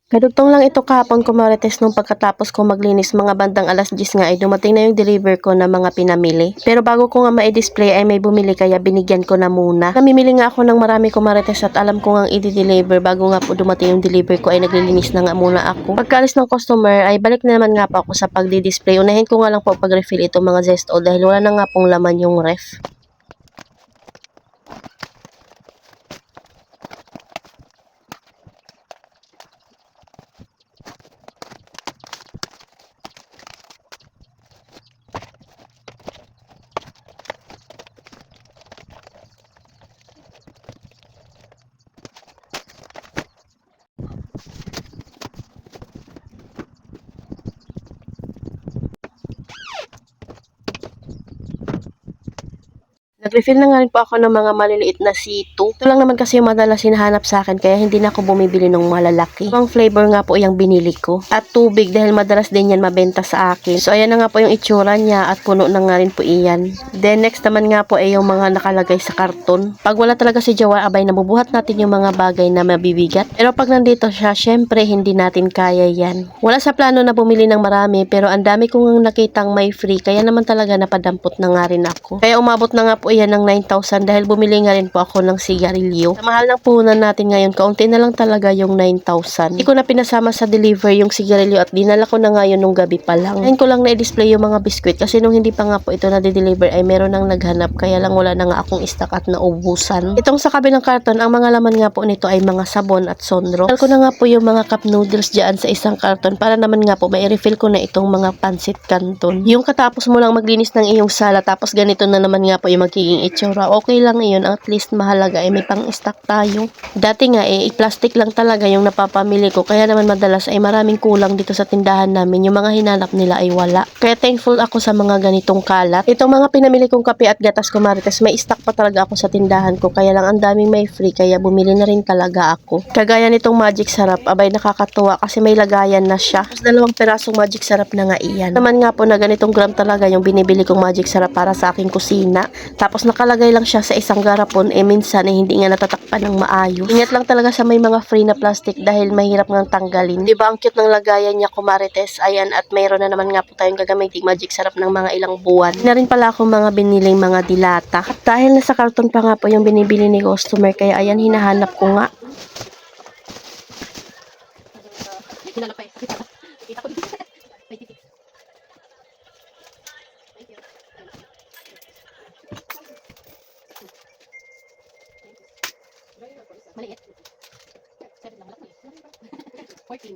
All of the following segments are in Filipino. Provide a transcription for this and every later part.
Kadugtong lang ito kahapon ko marites nung pagkatapos ko maglinis mga bandang alas 10 nga ay dumating na yung deliver ko na mga pinamili. Pero bago ko nga ma-display ay may bumili kaya binigyan ko na muna. Namimili nga ako ng marami ko marites at alam ko nga i-deliver bago nga po dumating yung deliver ko ay naglilinis na nga muna ako. Pagkaalis ng customer ay balik na naman nga po ako sa pagdi-display. Unahin ko nga lang po pag-refill itong mga Zestol dahil wala na nga pong laman yung ref. Nag-refill na nga rin po ako ng mga maliliit na C2. Ito lang naman kasi yung madalas hinahanap sa akin kaya hindi na ako bumibili ng malalaki. Ang flavor nga po yung binili ko. At tubig dahil madalas din yan mabenta sa akin. So ayan na nga po yung itsura niya at puno na nga rin po iyan. Then next naman nga po ay yung mga nakalagay sa karton. Pag wala talaga si Jawa, abay nabubuhat natin yung mga bagay na mabibigat. Pero pag nandito siya, syempre hindi natin kaya yan. Wala sa plano na bumili ng marami pero ang dami kong nakitang may free kaya naman talaga napadampot na nga rin ako. Kaya umabot na nga po yan ng 9,000 dahil bumili nga rin po ako ng sigarilyo. Sa mahal ng puhunan natin ngayon, kaunti na lang talaga yung 9,000. Hindi ko na pinasama sa deliver yung sigarilyo at dinala ko na nga yun nung gabi pa lang. Ngayon ko lang na-display yung mga biskwit kasi nung hindi pa nga po ito na-deliver ay meron nang naghanap kaya lang wala na nga akong stock at naubusan. Itong sa kabilang karton, ang mga laman nga po nito ay mga sabon at sondro. Dal ko na nga po yung mga cup noodles dyan sa isang karton para naman nga po may refill ko na itong mga pansit canton. Yung katapos mo lang maglinis ng iyong sala tapos ganito na naman nga po yung magiging itsura. Okay lang yun. At least mahalaga ay may pang-stock tayo. Dati nga plastic lang talaga yung napapamili ko. Kaya naman madalas ay maraming kulang dito sa tindahan namin. Yung mga hinanap nila ay wala. Kaya thankful ako sa mga ganitong kalat. Itong mga pinamili kong kape at gatas ko marites, may stock pa talaga ako sa tindahan ko. Kaya lang ang daming may free. Kaya bumili na rin talaga ako. Kagaya nitong magic sarap. Abay nakakatuwa kasi may lagayan na siya. Tapos 2 perasong magic sarap na nga iyan. Naman nga po na ganitong gram talaga yung binibili kong magic sarap para sa aking kusina. Tapos nakalagay lang siya sa isang garapon, minsan hindi nga natatakpan ng maayos. Ingat lang talaga sa may mga free na plastic dahil mahirap ngang tanggalin. Diba ang cute ng lagayan niya kumarites? Ayan, at mayroon na naman nga po tayong gagamiting magic sarap ng mga ilang buwan. Na rin pala akong mga biniling mga dilata. At dahil nasa karton pa nga po yung binibili ni customer, kaya ayan, hinahanap ko nga. Maliit. 7 lang. 14.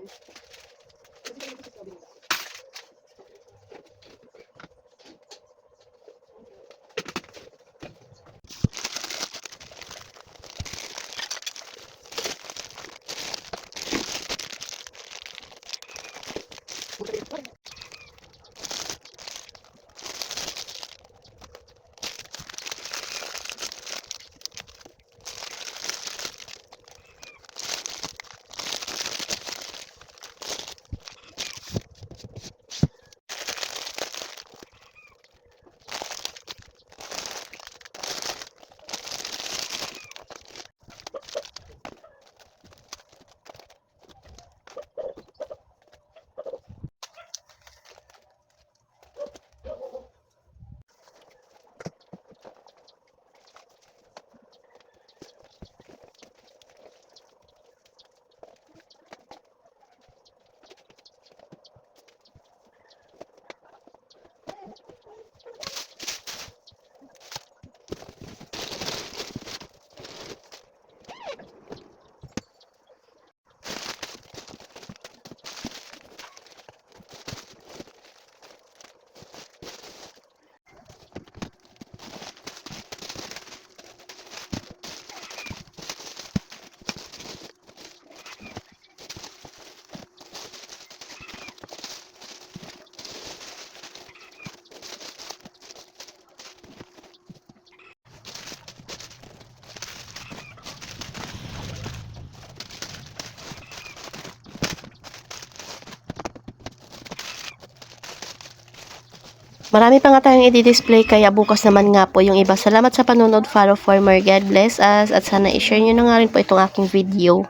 Marami pa nga tayong i-display kaya bukas naman nga po yung iba. Salamat sa panonood, follow for more. God bless us at sana i-share nyo na nga rin po itong aking video.